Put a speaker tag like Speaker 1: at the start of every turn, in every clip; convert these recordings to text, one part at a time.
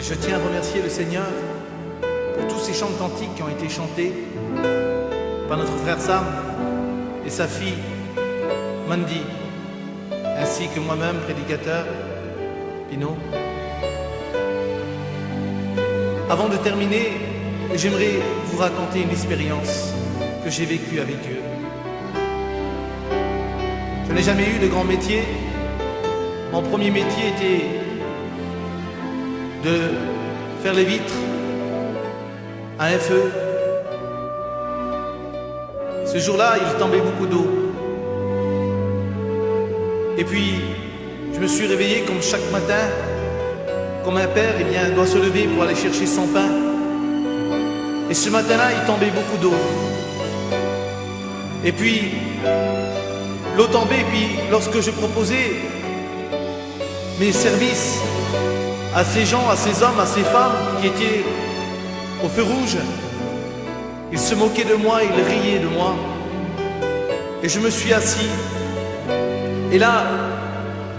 Speaker 1: Je tiens à remercier le Seigneur pour tous ces chants de cantiques qui ont été chantés par notre frère Sam et sa fille Mandy, ainsi que moi-même, prédicateur Pino. Avant de terminer, j'aimerais vous raconter une expérience que j'ai vécue avec Dieu. Je n'ai jamais eu de grand métier. Mon premier métier était de faire les vitres à un feu. Ce jour-là, il tombait beaucoup d'eau. Et puis, je me suis réveillé comme chaque matin, comme un père doit se lever pour aller chercher son pain. Et ce matin-là, il tombait beaucoup d'eau. Et puis, l'eau tombait, et puis lorsque je proposais mes services à ces gens, à ces hommes, à ces femmes qui étaient au feu rouge, ils se moquaient de moi, ils riaient de moi. Et je me suis assis. Et là,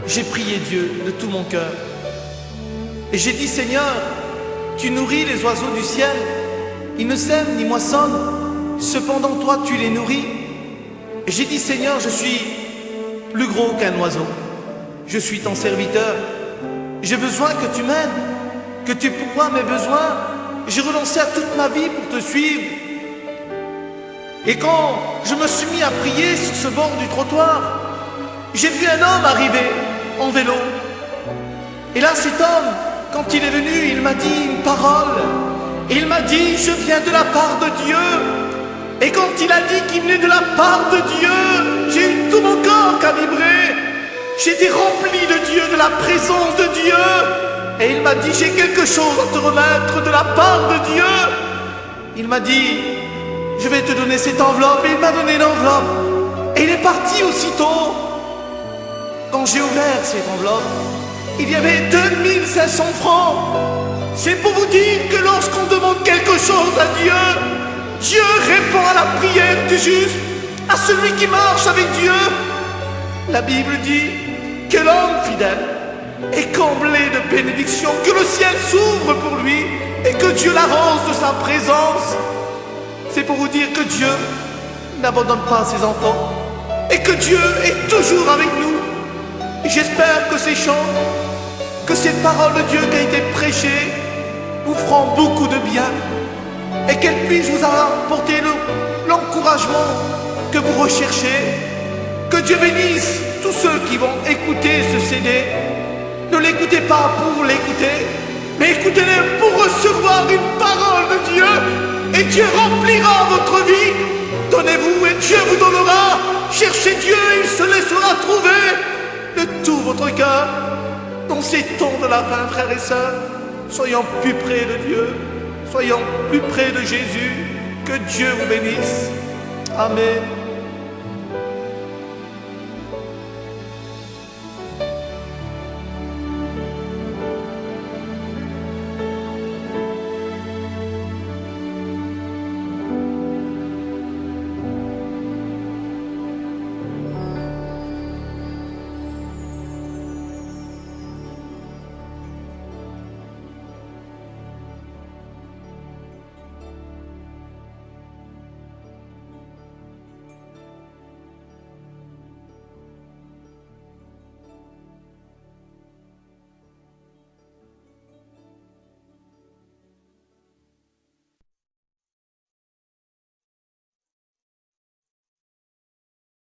Speaker 1: j'ai prié Dieu de tout mon cœur. Et j'ai dit, Seigneur, tu nourris les oiseaux du ciel. Ils ne sèment ni moissonnent. Cependant, toi, tu les nourris. Et j'ai dit, Seigneur, je suis plus gros qu'un oiseau. Je suis ton serviteur. J'ai besoin que tu m'aides, que tu pourvoies mes besoins. J'ai renoncé à toute ma vie pour te suivre. Et quand je me suis mis à prier sur ce bord du trottoir, j'ai vu un homme arriver en vélo. Et là, cet homme, quand il est venu, il m'a dit une parole. Il m'a dit, je viens de la part de Dieu. Et quand il a dit qu'il venait de la part de Dieu, j'ai eu tout mon corps qui a vibré. J'étais rempli de Dieu, de la présence de Dieu. Et il m'a dit, j'ai quelque chose à te remettre de la part de Dieu. Il m'a dit, je vais te donner cette enveloppe. Et il m'a donné l'enveloppe. Et il est parti aussitôt. Quand j'ai ouvert cette enveloppe, il y avait 2500 francs. C'est pour vous dire que lorsqu'on demande quelque chose à Dieu, Dieu répond à la prière du juste, à celui qui marche avec Dieu. La Bible dit que l'homme fidèle est comblé de bénédictions, que le ciel s'ouvre pour lui et que Dieu l'arrose de sa présence. C'est pour vous dire que Dieu n'abandonne pas ses enfants et que Dieu est toujours avec nous. Et j'espère que ces chants, que cette parole de Dieu qui a été prêchée vous feront beaucoup de bien et qu'elle puisse vous apporter l'encouragement que vous recherchez. Que Dieu bénisse tous ceux qui vont écouter ce CD. Ne l'écoutez pas pour l'écouter, mais écoutez-le pour recevoir une parole de Dieu. Et Dieu remplira votre vie. Donnez-vous et Dieu vous donnera. Cherchez Dieu et il se laissera trouver de tout votre cœur. Dans ces temps de la fin, frères et sœurs, soyons plus près de Dieu. Soyons plus près de Jésus. Que Dieu vous bénisse. Amen.